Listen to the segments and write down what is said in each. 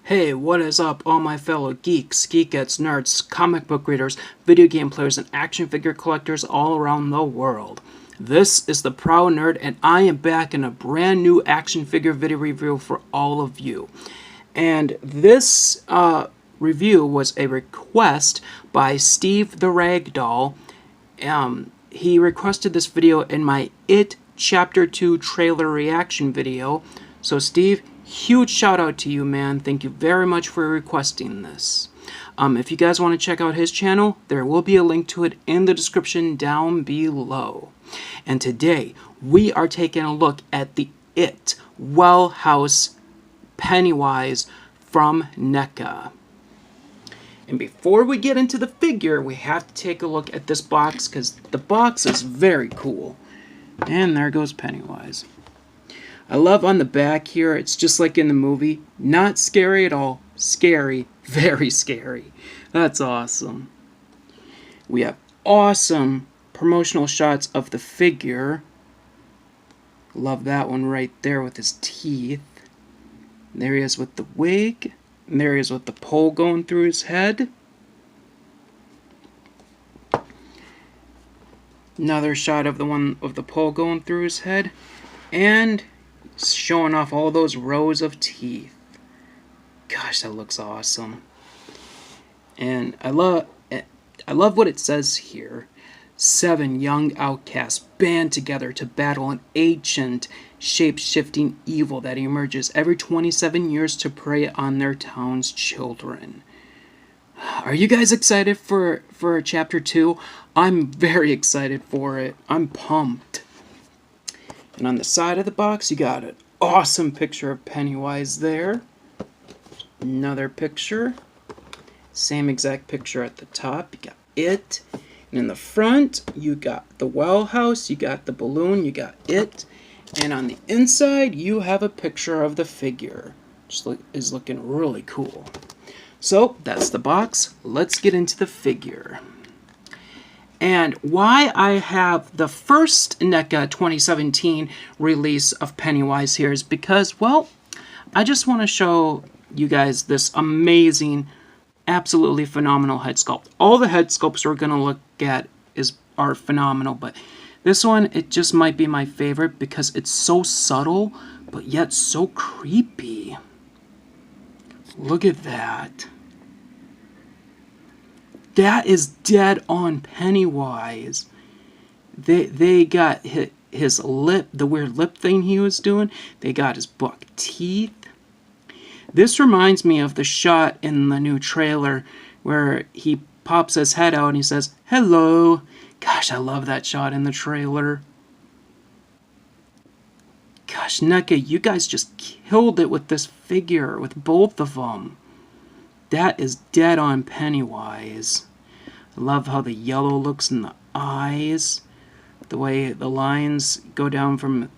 Hey, what is up, all my fellow geeks, geekettes, nerds, comic book readers, video game players, and action figure collectors all around the world. This is the Proud Nerd, and I am back in a brand new action figure video review for all of you. And this review was a request by Steve the Ragdoll. He requested this video in my It Chapter 2 trailer reaction video. So Steve, huge shout out to you, man. Thank you very much for requesting this. If you guys want to check out his channel, there will be a link to it in the description down below. And today, we are taking a look at the It Well House Pennywise from Neca. And before we get into the figure, we have to take a look at this box because the box is very cool. And there goes Pennywise. I love on the back here, it's just like in the movie. Not scary at all. Scary. Very scary. That's awesome. We have awesome promotional shots of the figure. Love that one right there with his teeth. There he is with the wig. And there he is with the pole going through his head. Another shot of the one of the pole going through his head. And showing off all those rows of teeth. Gosh, that looks awesome. And I love what it says here. 7 young outcasts band together to battle an ancient, shape-shifting evil that emerges every 27 years to prey on their town's children. Are you guys excited for Chapter 2? I'm very excited for it. I'm pumped. And on the side of the box, you got an awesome picture of Pennywise there. Another picture. Same exact picture at the top. You got it. And in the front, you got the well house, you got the balloon, you got it. And on the inside, you have a picture of the figure. Just is looking really cool. So, that's the box. Let's get into the figure. And why I have the first NECA 2017 release of Pennywise here is because, well, I just want to show you guys this amazing, absolutely phenomenal head sculpt. All the head sculpts we're going to look at are phenomenal, but this one, it just might be my favorite because it's so subtle, but yet so creepy. Look at that. That is dead on Pennywise. They got his lip, the weird lip thing he was doing. They got his buck teeth. This reminds me of the shot in the new trailer where he pops his head out and he says, "Hello." Gosh, I love that shot in the trailer. Gosh, NECA, you guys just killed it with this figure, with both of them. That is dead on Pennywise. I love how the yellow looks in the eyes. The way the lines go down from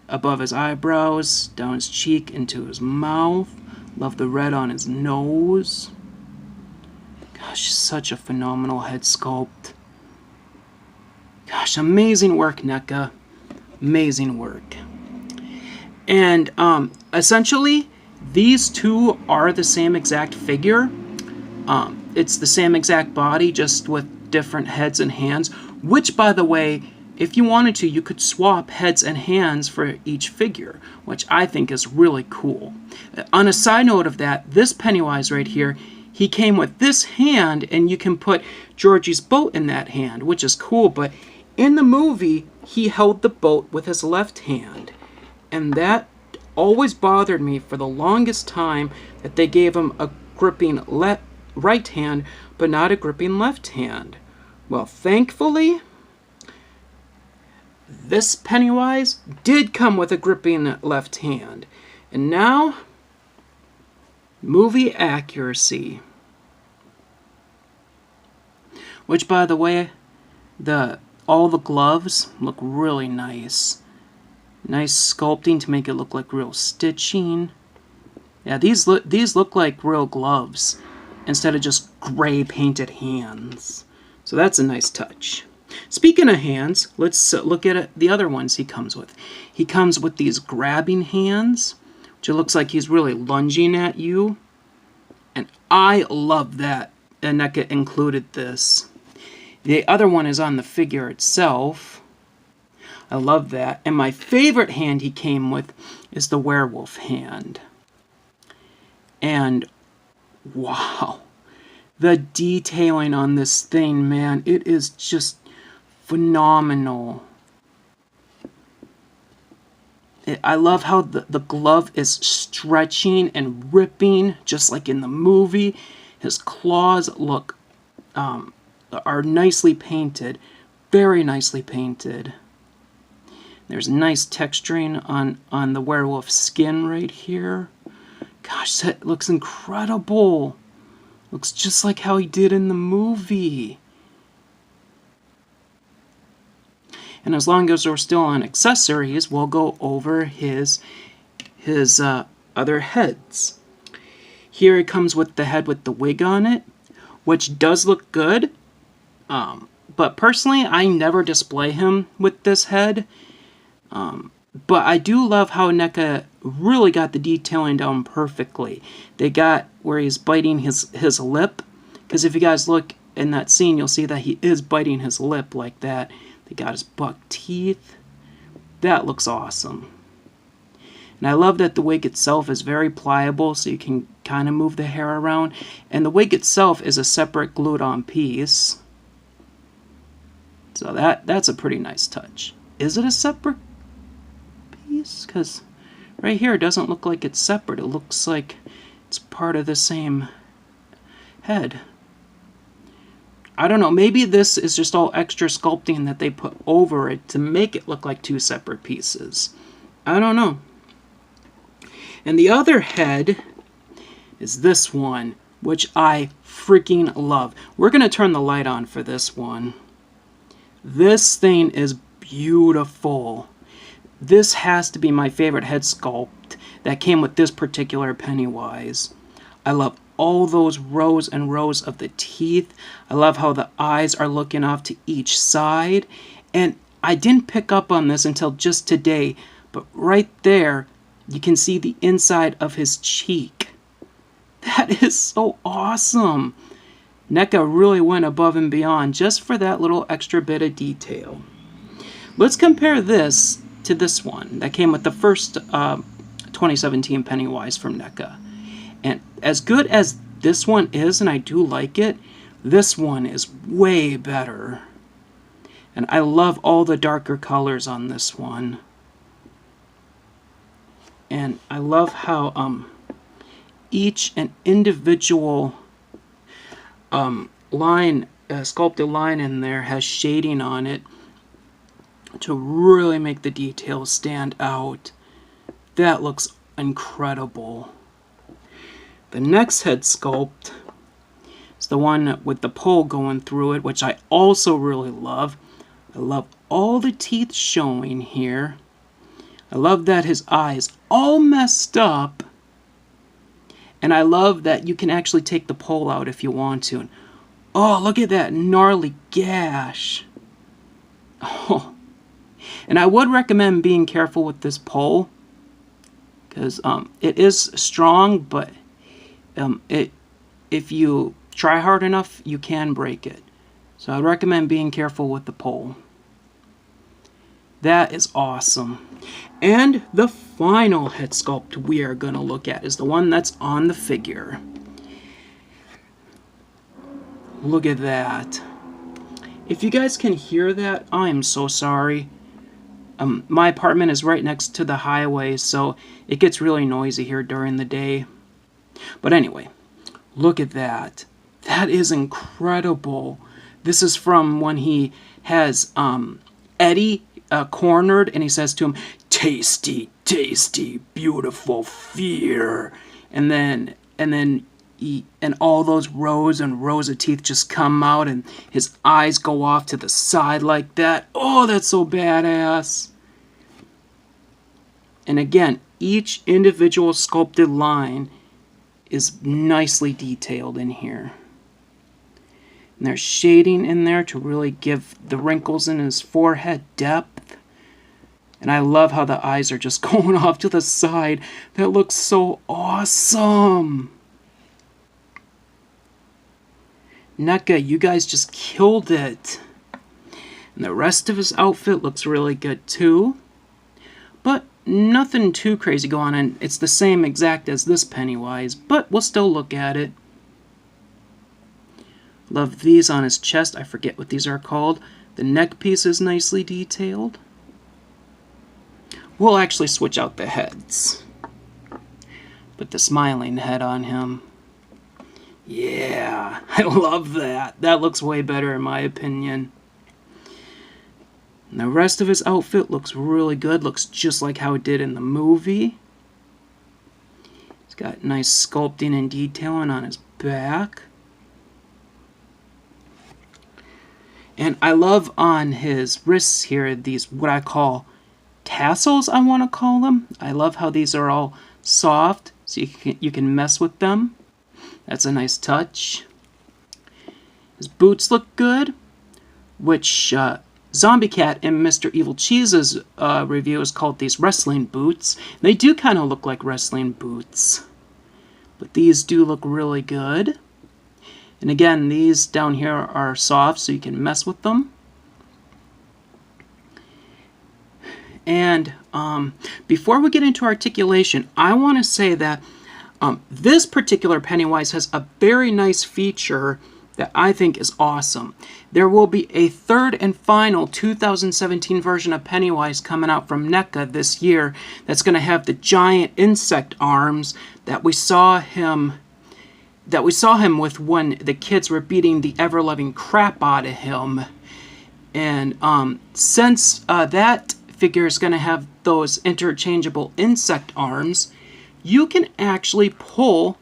above his eyebrows, down his cheek, into his mouth. Love the red on his nose. Gosh, such a phenomenal head sculpt. Gosh, amazing work, NECA. Amazing work. And essentially, these two are the same exact figure. It's the same exact body, just with different heads and hands. Which, by the way, if you wanted to, you could swap heads and hands for each figure, which I think is really cool. On a side note of that, this Pennywise right here, he came with this hand, and you can put Georgie's boat in that hand, which is cool. But in the movie, he held the boat with his left hand. And that always bothered me for the longest time, that they gave him a gripping right hand, but not a gripping left hand. Well, thankfully, this Pennywise did come with a gripping left hand. And now, movie accuracy. Which, by the way, all the gloves look really nice. Nice sculpting to make it look like real stitching. Yeah, these look like real gloves instead of just gray painted hands. So that's a nice touch. Speaking of hands, let's look at the other ones he comes with. He comes with these grabbing hands, which it looks like he's really lunging at you. And I love that Neca included this. The other one is on the figure itself. I love that. And my favorite hand he came with is the werewolf hand. And wow, the detailing on this thing, man, it is just phenomenal. I love how the glove is stretching and ripping, just like in the movie. His claws are nicely painted, very nicely painted. There's nice texturing on the werewolf skin right here. Gosh, that looks incredible. Looks just like how he did in the movie. And as long as we're still on accessories, we'll go over his other heads. Here it comes with the head with the wig on it, which does look good. But personally, I never display him with this head. But I do love how Neca really got the detailing down perfectly. They got where he's biting his lip. Because if you guys look in that scene, you'll see that he is biting his lip like that. They got his buck teeth. That looks awesome. And I love that the wig itself is very pliable, so you can kind of move the hair around. And the wig itself is a separate glued-on piece. So that's a pretty nice touch. Is it a separate piece? Because right here it doesn't look like it's separate. It looks like it's part of the same head. I don't know, maybe this is just all extra sculpting that they put over it to make it look like two separate pieces. I don't know. And the other head is this one, which I freaking love. We're going to turn the light on for this one. This thing is beautiful. This has to be my favorite head sculpt that came with this particular Pennywise. I love all those rows and rows of the teeth. I love how the eyes are looking off to each side. And I didn't pick up on this until just today, but right there, you can see the inside of his cheek. That is so awesome. Neca really went above and beyond just for that little extra bit of detail. Let's compare this to this one that came with the first 2017 Pennywise from Neca. And as good as this one is, and I do like it, this one is way better. And I love all the darker colors on this one. And I love how each and individual sculpted line in there has shading on it to really make the details stand out. That looks incredible. The next head sculpt is the one with the pole going through it, which I also really love. I love all the teeth showing here. I love that his eyes all messed up. And I love that you can actually take the pole out if you want to. And, oh, look at that gnarly gash. Oh. And I would recommend being careful with this pole, because it is strong, but if you try hard enough, you can break it. So I recommend being careful with the pole. That is awesome. And the final head sculpt we are going to look at is the one that's on the figure. Look at that. If you guys can hear that, I am so sorry. My apartment is right next to the highway, so it gets really noisy here during the day. But anyway, look at that. That is incredible. This is from when he has Eddie cornered, and he says to him, "Tasty, tasty, beautiful fear." And then all those rows and rows of teeth just come out, and his eyes go off to the side like that. Oh, that's so badass. And again, each individual sculpted line is nicely detailed in here. And there's shading in there to really give the wrinkles in his forehead depth. And I love how the eyes are just going off to the side. That looks so awesome. Neca, you guys just killed it. And the rest of his outfit looks really good too. But nothing too crazy going on. It's the same exact as this Pennywise, but we'll still look at it. Love these on his chest. I forget what these are called. The neck piece is nicely detailed. We'll actually switch out the heads. Put the smiling head on him. Yeah, I love that. That looks way better in my opinion. And the rest of his outfit looks really good. Looks just like how it did in the movie. He's got nice sculpting and detailing on his back. And I love on his wrists here these, what I call tassels, I want to call them. I love how these are all soft, so you can mess with them. That's a nice touch. His boots look good, which Zombie Cat in Mr. Evil Cheese's review has called these wrestling boots. They do kind of look like wrestling boots, but these do look really good. And again, these down here are soft, so you can mess with them. And before we get into articulation, I want to say that this particular Pennywise has a very nice feature that I think is awesome. There will be a third and final 2017 version of Pennywise coming out from Neca this year that's going to have the giant insect arms that we saw him with when the kids were beating the ever-loving crap out of him. And since that figure is going to have those interchangeable insect arms, you can actually pull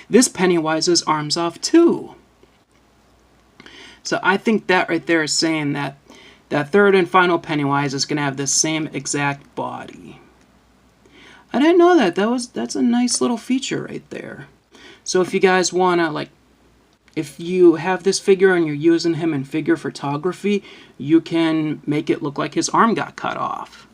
this Pennywise's arms off too. So I think that right there is saying that that third and final Pennywise is going to have the same exact body. I didn't know that. That's a nice little feature right there. So if you guys want to, if you have this figure and you're using him in figure photography, you can make it look like his arm got cut off.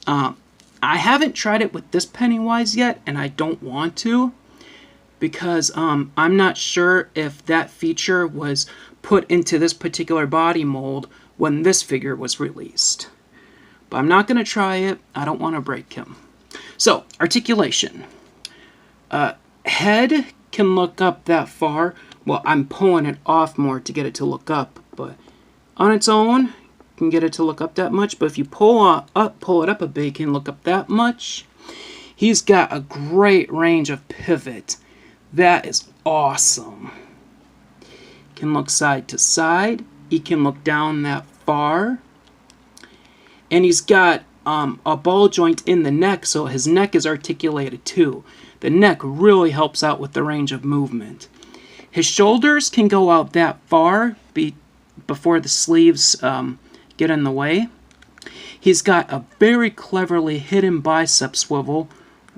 I haven't tried it with this Pennywise yet, and I don't want to, because I'm not sure if that feature was put into this particular body mold when this figure was released. But I'm not going to try it. I don't want to break him. So, articulation. Head can look up that far. Well, I'm pulling it off more to get it to look up, but on its own, you can get it to look up that much. But if you pull it up a bit, you can look up that much. He's got a great range of pivot. That is awesome. Can look side to side. He can look down that far. And he's got a ball joint in the neck, so his neck is articulated too. The neck really helps out with the range of movement. His shoulders can go out that far before the sleeves get in the way. He's got a very cleverly hidden bicep swivel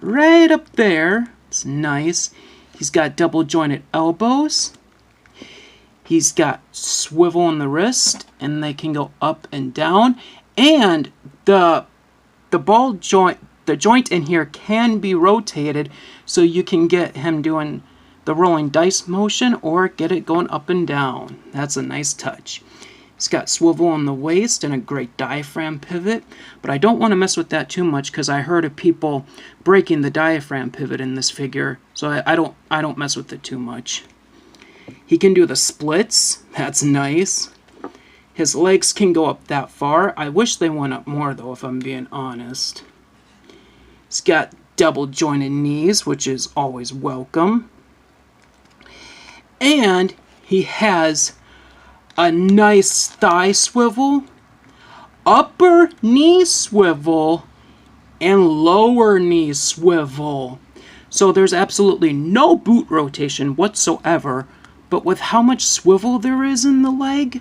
right up there. It's nice. He's got double jointed elbows. He's got swivel in the wrist, and they can go up and down. And the ball joint, the joint in here can be rotated, so you can get him doing the rolling dice motion or get it going up and down. That's a nice touch. He's got swivel on the waist and a great diaphragm pivot, but I don't want to mess with that too much because I heard of people breaking the diaphragm pivot in this figure, so I don't mess with it too much. He can do the splits. That's nice. His legs can go up that far. I wish they went up more, though, if I'm being honest. He's got double jointed knees, which is always welcome. And he has a nice thigh swivel, upper knee swivel, and lower knee swivel. So there's absolutely no boot rotation whatsoever, but with how much swivel there is in the leg,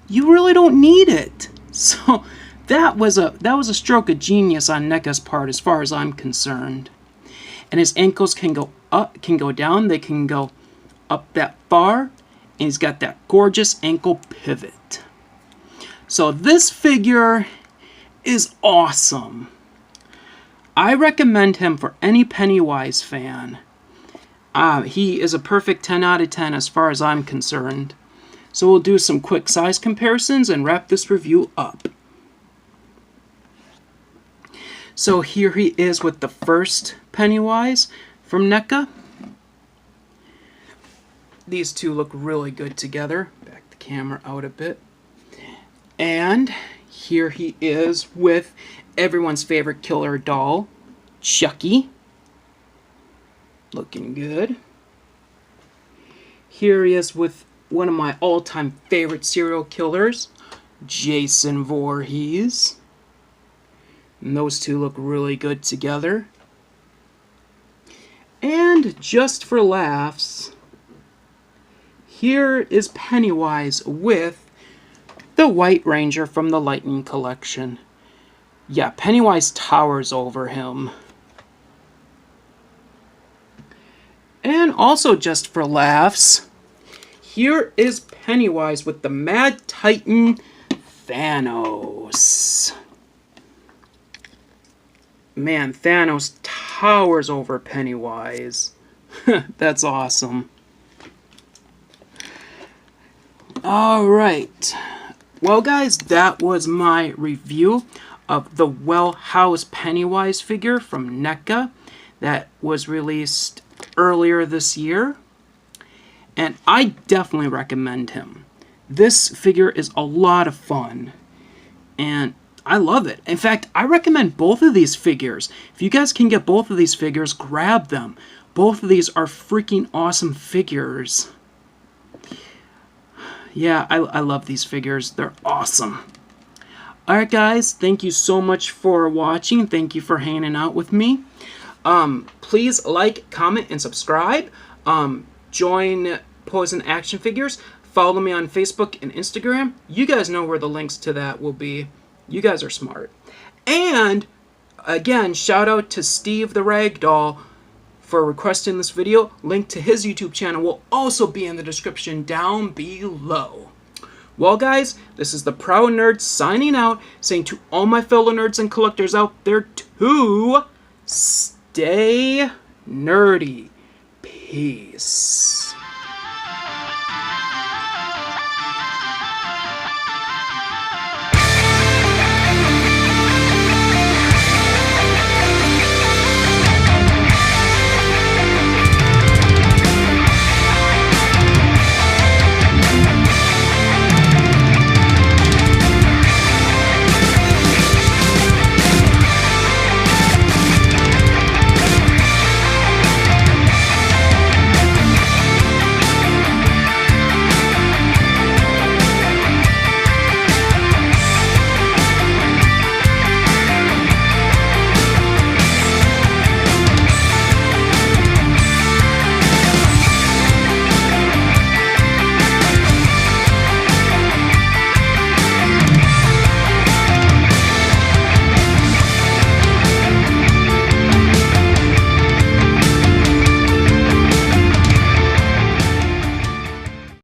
you really don't need it. So that was a stroke of genius on Neca's part as far as I'm concerned. And his ankles can go up, can go down, they can go up that far, and he's got that gorgeous ankle pivot. So this figure is awesome. I recommend him for any Pennywise fan. He is a perfect 10 out of 10 as far as I'm concerned. So we'll do some quick size comparisons and wrap this review up. So here he is with the first Pennywise from Neca. These two look really good together. Back the camera out a bit. And here he is with everyone's favorite killer doll, Chucky. Looking good. Here he is with one of my all-time favorite serial killers, Jason Voorhees. And those two look really good together. And just for laughs, here is Pennywise with the White Ranger from the Lightning Collection. Yeah, Pennywise towers over him. And also just for laughs, here is Pennywise with the Mad Titan Thanos. Man, Thanos towers over Pennywise. That's awesome. Alright. Well, guys, that was my review of the well-housed Pennywise figure from Neca that was released earlier this year. And I definitely recommend him. This figure is a lot of fun. And I love it. In fact, I recommend both of these figures. If you guys can get both of these figures, grab them. Both of these are freaking awesome figures. Yeah, I love these figures. They're awesome. Alright guys, thank you so much for watching. Thank you for hanging out with me. Please like, comment, and subscribe. Join Poison Action Figures. Follow me on Facebook and Instagram. You guys know where the links to that will be. You guys are smart. And, again, shout out to Steve the Ragdoll for requesting this video. Link to his YouTube channel will also be in the description down below. Well, guys, this is the Proud Nerd signing out, saying to all my fellow nerds and collectors out there to stay nerdy. Peace.